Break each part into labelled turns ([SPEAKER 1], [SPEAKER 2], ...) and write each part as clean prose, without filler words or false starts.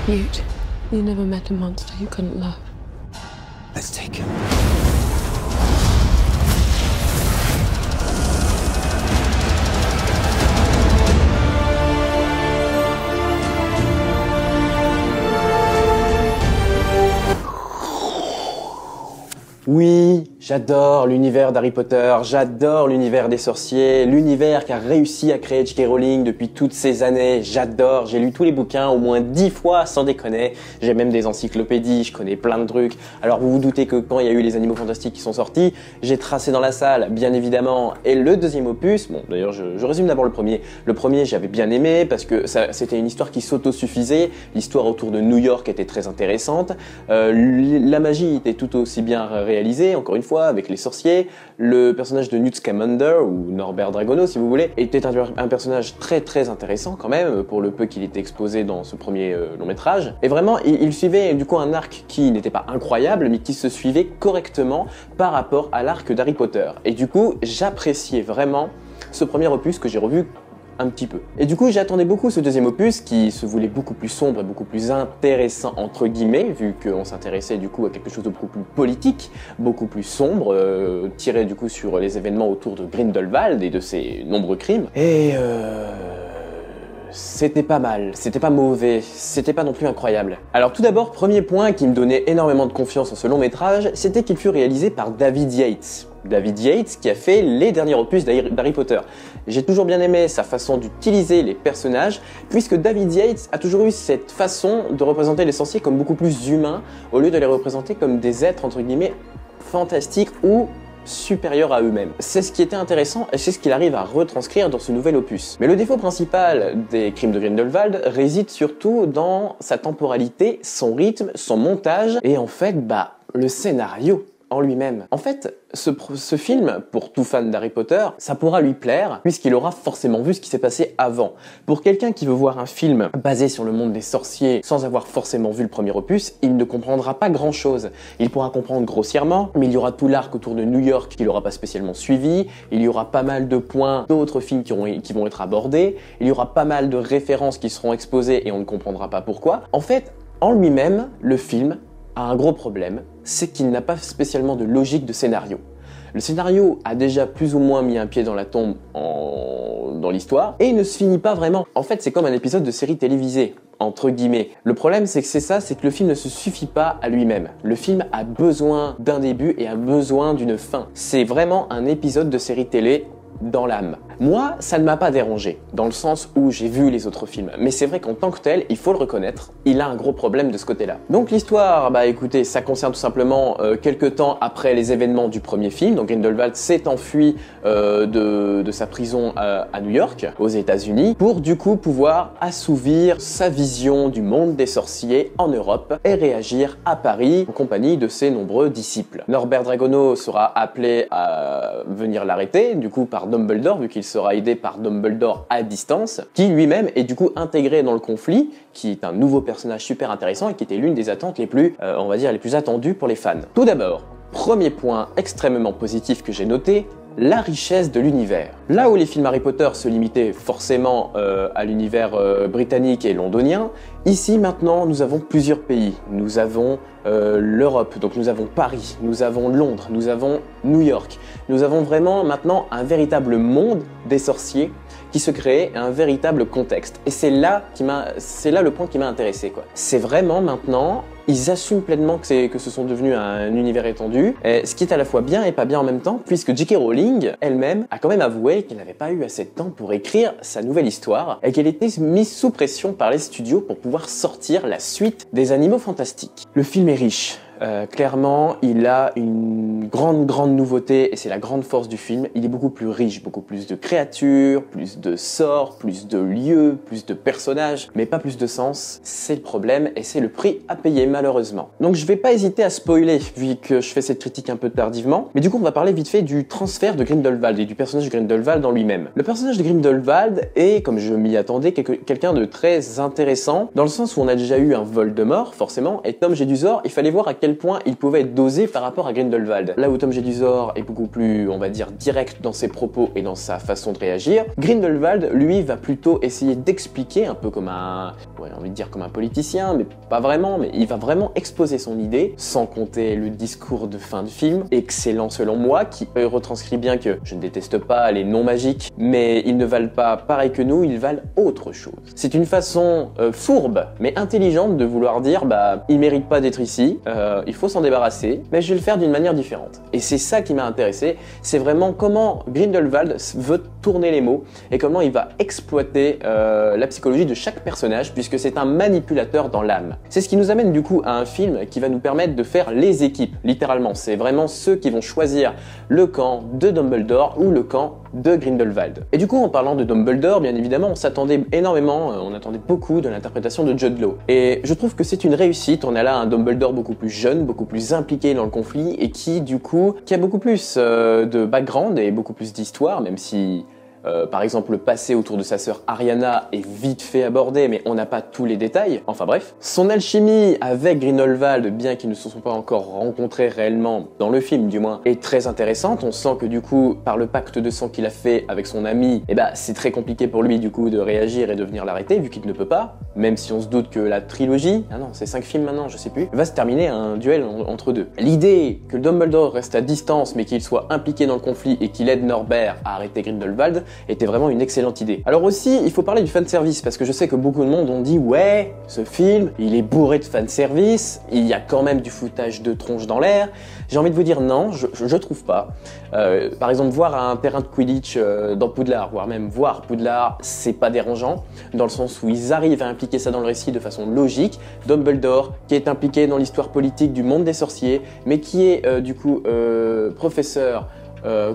[SPEAKER 1] Newt, you never met a monster you couldn't love.
[SPEAKER 2] Let's take him.
[SPEAKER 3] Oui, j'adore l'univers d'Harry Potter, j'adore l'univers des sorciers, l'univers qu'a réussi à créer J.K. Rowling depuis toutes ces années, j'adore, j'ai lu tous les bouquins au moins 10 fois sans déconner, j'ai même des encyclopédies, je connais plein de trucs. Alors vous vous doutez que quand il y a eu les Animaux Fantastiques qui sont sortis, j'ai tracé dans la salle, bien évidemment, et le deuxième opus, bon d'ailleurs je résume d'abord le premier. Le premier j'avais bien aimé parce que c'était une histoire qui s'autosuffisait, l'histoire autour de New York était très intéressante, la magie était tout aussi bien réalisée, encore une fois, avec les sorciers. Le personnage de Newt Scamander, ou Norbert Dragono si vous voulez, était un personnage très très intéressant quand même, pour le peu qu'il était exposé dans ce premier long métrage. Et vraiment, il suivait du coup un arc qui n'était pas incroyable, mais qui se suivait correctement par rapport à l'arc d'Harry Potter. Et du coup, j'appréciais vraiment ce premier opus que j'ai revu un petit peu. Et du coup, j'attendais beaucoup ce deuxième opus qui se voulait beaucoup plus sombre et beaucoup plus intéressant entre guillemets, vu qu'on s'intéressait du coup à quelque chose de beaucoup plus politique, beaucoup plus sombre, tiré du coup sur les événements autour de Grindelwald et de ses nombreux crimes. Et c'était pas mal, c'était pas mauvais, c'était pas non plus incroyable. Alors tout d'abord, premier point qui me donnait énormément de confiance en ce long métrage, c'était qu'il fut réalisé par David Yates. David Yates qui a fait les derniers opus d'Harry Potter. J'ai toujours bien aimé sa façon d'utiliser les personnages, puisque David Yates a toujours eu cette façon de représenter les sorciers comme beaucoup plus humains, au lieu de les représenter comme des êtres entre guillemets fantastiques ou supérieurs à eux-mêmes. C'est ce qui était intéressant et c'est ce qu'il arrive à retranscrire dans ce nouvel opus. Mais le défaut principal des Crimes de Grindelwald réside surtout dans sa temporalité, son rythme, son montage et en fait, le scénario en lui-même. En fait, ce film, pour tout fan d'Harry Potter, ça pourra lui plaire, puisqu'il aura forcément vu ce qui s'est passé avant. Pour quelqu'un qui veut voir un film basé sur le monde des sorciers, sans avoir forcément vu le premier opus, il ne comprendra pas grand-chose. Il pourra comprendre grossièrement, mais il y aura tout l'arc autour de New York qu'il n'aura pas spécialement suivi, il y aura pas mal de points d'autres films qui vont être abordés, il y aura pas mal de références qui seront exposées et on ne comprendra pas pourquoi. En fait, en lui-même, le film a un gros problème, c'est qu'il n'a pas spécialement de logique de scénario. Le scénario a déjà plus ou moins mis un pied dans la tombe dans l'histoire, et il ne se finit pas vraiment. En fait, c'est comme un épisode de série télévisée, entre guillemets. Le problème, c'est que le film ne se suffit pas à lui-même. Le film a besoin d'un début et a besoin d'une fin. C'est vraiment un épisode de série télé dans l'âme. Moi, ça ne m'a pas dérangé, dans le sens où j'ai vu les autres films. Mais c'est vrai qu'en tant que tel, il faut le reconnaître, il a un gros problème de ce côté-là. Donc l'histoire, écoutez, ça concerne tout simplement quelques temps après les événements du premier film. Donc Grindelwald s'est enfui de sa prison à New York, aux États-Unis, pour du coup pouvoir assouvir sa vision du monde des sorciers en Europe et réagir à Paris en compagnie de ses nombreux disciples. Norbert Dragono sera appelé à venir l'arrêter, du coup par Dumbledore, vu qu'il sera aidé par Dumbledore à distance, qui lui-même est du coup intégré dans le conflit, qui est un nouveau personnage super intéressant et qui était l'une des attentes les plus, on va dire, les plus attendues pour les fans. Tout d'abord, premier point extrêmement positif que j'ai noté, la richesse de l'univers. Là où les films Harry Potter se limitaient forcément à l'univers britannique et londonien, ici maintenant nous avons plusieurs pays. Nous avons l'Europe, donc nous avons Paris, nous avons Londres, nous avons New York. Nous avons vraiment maintenant un véritable monde des sorciers qui se crée, un véritable contexte. Et c'est là le point qui m'a intéressé, quoi. C'est vraiment maintenant, ils assument pleinement que ce sont devenus un univers étendu, et ce qui est à la fois bien et pas bien en même temps, puisque J.K. Rowling elle-même a quand même avoué qu'elle n'avait pas eu assez de temps pour écrire sa nouvelle histoire, et qu'elle était mise sous pression par les studios pour pouvoir sortir la suite des Animaux Fantastiques. Le film est riche. Clairement, il a une grande nouveauté et c'est la grande force du film. Il est beaucoup plus riche, beaucoup plus de créatures, plus de sorts, plus de lieux, plus de personnages, mais pas plus de sens. C'est le problème et c'est le prix à payer malheureusement. Donc je vais pas hésiter à spoiler vu que je fais cette critique un peu tardivement. Mais du coup, on va parler vite fait du transfert de Grindelwald et du personnage de Grindelwald en lui-même. Le personnage de Grindelwald est, comme je m'y attendais, quelqu'un de très intéressant dans le sens où on a déjà eu un Voldemort forcément et Tom Jedusor, il fallait voir à quel quel point il pouvait être dosé par rapport à Grindelwald. Là où Tom Jedusor est beaucoup plus, on va dire, direct dans ses propos et dans sa façon de réagir, Grindelwald, lui, va plutôt essayer d'expliquer, un peu comme un, ouais, j'ai envie de dire comme un politicien, mais pas vraiment, mais il va vraiment exposer son idée, sans compter le discours de fin de film, excellent selon moi, qui retranscrit bien que je ne déteste pas les noms magiques, mais ils ne valent pas pareil que nous, ils valent autre chose. C'est une façon fourbe, mais intelligente de vouloir dire, bah, il mérite pas d'être ici, il faut s'en débarrasser, mais je vais le faire d'une manière différente. Et c'est ça qui m'a intéressé, c'est vraiment comment Grindelwald veut tourner les mots et comment il va exploiter la psychologie de chaque personnage, puisque c'est un manipulateur dans l'âme. C'est ce qui nous amène du coup à un film qui va nous permettre de faire les équipes, littéralement. C'est vraiment ceux qui vont choisir le camp de Dumbledore ou le camp de Grindelwald. Et du coup, en parlant de Dumbledore, bien évidemment, on s'attendait énormément, on attendait beaucoup de l'interprétation de Jude Law. Et je trouve que c'est une réussite, on a là un Dumbledore beaucoup plus jeune, beaucoup plus impliqué dans le conflit, et qui, du coup, qui a beaucoup plus de background et beaucoup plus d'histoire, même si... par exemple, le passé autour de sa sœur Ariana est vite fait abordé, mais on n'a pas tous les détails. Enfin bref. Son alchimie avec Grindelwald, bien qu'ils ne se sont pas encore rencontrés réellement, dans le film du moins, est très intéressante. On sent que du coup, par le pacte de sang qu'il a fait avec son ami, eh ben, c'est très compliqué pour lui du coup de réagir et de venir l'arrêter, vu qu'il ne peut pas. Même si on se doute que la trilogie, ah non, c'est 5 films maintenant, je sais plus, va se terminer un duel entre deux. L'idée que Dumbledore reste à distance, mais qu'il soit impliqué dans le conflit et qu'il aide Norbert à arrêter Grindelwald, était vraiment une excellente idée. Alors aussi, il faut parler du fanservice, parce que je sais que beaucoup de monde ont dit « Ouais, ce film, il est bourré de fanservice, il y a quand même du foutage de tronche dans l'air. » J'ai envie de vous dire non, je trouve pas. Par exemple, voir un terrain de Quidditch dans Poudlard, voire même voir Poudlard, c'est pas dérangeant, dans le sens où ils arrivent à impliquer ça dans le récit de façon logique. Dumbledore, qui est impliqué dans l'histoire politique du monde des sorciers, mais qui est du coup professeur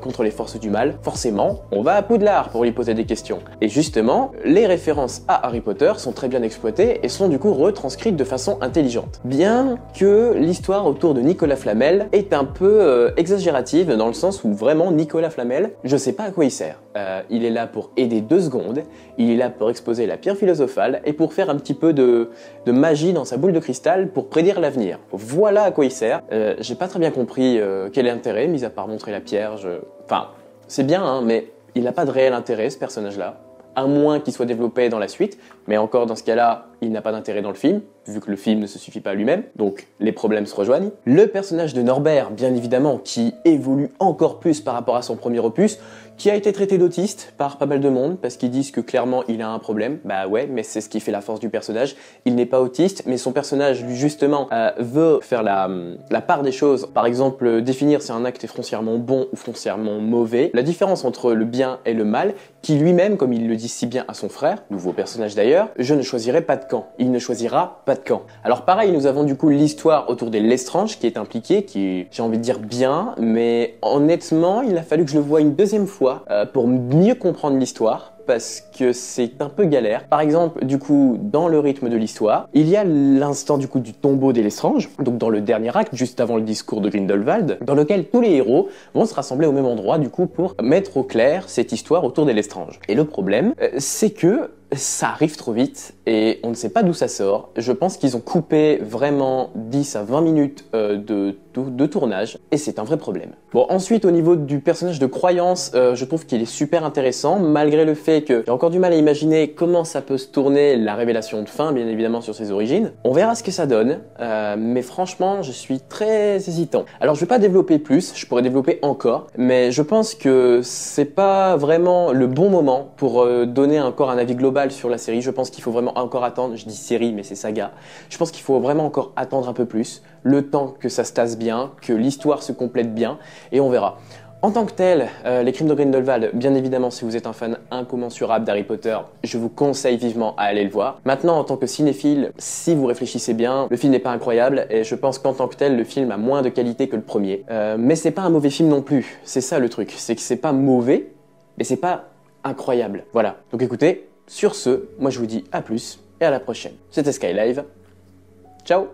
[SPEAKER 3] contre les forces du mal, forcément, on va à Poudlard pour lui poser des questions. Et justement, les références à Harry Potter sont très bien exploitées et sont du coup retranscrites de façon intelligente. Bien que l'histoire autour de Nicolas Flamel est un peu exagérative, dans le sens où vraiment Nicolas Flamel, je sais pas à quoi il sert. Il est là pour aider 2 secondes, il est là pour exposer la pierre philosophale et pour faire un petit peu de magie dans sa boule de cristal pour prédire l'avenir. Voilà à quoi il sert. J'ai pas très bien compris quel est l'intérêt, mis à part montrer la pierre. Enfin, c'est bien, hein, mais il n'a pas de réel intérêt, ce personnage-là, à moins qu'il soit développé dans la suite, mais encore dans ce cas-là, il n'a pas d'intérêt dans le film, vu que le film ne se suffit pas à lui-même, donc les problèmes se rejoignent. Le personnage de Norbert, bien évidemment, qui évolue encore plus par rapport à son premier opus, qui a été traité d'autiste par pas mal de monde, parce qu'ils disent que clairement il a un problème. Bah ouais, mais c'est ce qui fait la force du personnage. Il n'est pas autiste, mais son personnage, lui, justement, veut faire la part des choses. Par exemple, définir si un acte est foncièrement bon ou foncièrement mauvais. La différence entre le bien et le mal, qui lui-même, comme il le dit si bien à son frère, nouveau personnage d'ailleurs, je ne choisirai pas de camp. Il ne choisira pas de camp. Alors pareil, nous avons du coup l'histoire autour des Lestrange qui est impliquée, qui est, j'ai envie de dire bien, mais honnêtement, il a fallu que je le voie une deuxième fois pour mieux comprendre l'histoire, parce que c'est un peu galère. Par exemple, du coup, dans le rythme de l'histoire, il y a l'instant du coup du tombeau des Lestrange, donc dans le dernier acte, juste avant le discours de Grindelwald, dans lequel tous les héros vont se rassembler au même endroit du coup pour mettre au clair cette histoire autour des Lestrange. Et le problème, c'est que ça arrive trop vite et on ne sait pas d'où ça sort. Je pense qu'ils ont coupé vraiment 10 à 20 minutes de tournage et c'est un vrai problème. Bon, ensuite au niveau du personnage de Croyance, je trouve qu'il est super intéressant malgré le fait que j'ai encore du mal à imaginer comment ça peut se tourner la révélation de fin, bien évidemment sur ses origines. On verra ce que ça donne, mais franchement je suis très hésitant. Alors je vais pas développer plus, je pourrais développer encore, mais je pense que c'est pas vraiment le bon moment pour donner encore un avis global sur la série. Je pense qu'il faut vraiment encore attendre, je dis série mais c'est saga, je pense qu'il faut vraiment encore attendre un peu plus, le temps que ça se tasse bien, que l'histoire se complète bien, et on verra. En tant que tel, Les Crimes de Grindelwald, bien évidemment, si vous êtes un fan incommensurable d'Harry Potter, je vous conseille vivement à aller le voir. Maintenant, en tant que cinéphile, si vous réfléchissez bien, le film n'est pas incroyable, et je pense qu'en tant que tel, le film a moins de qualité que le premier. Mais c'est pas un mauvais film non plus, c'est ça le truc, c'est que c'est pas mauvais, mais c'est pas incroyable. Voilà, donc écoutez, sur ce, moi je vous dis à plus, et à la prochaine. C'était Skylive, ciao.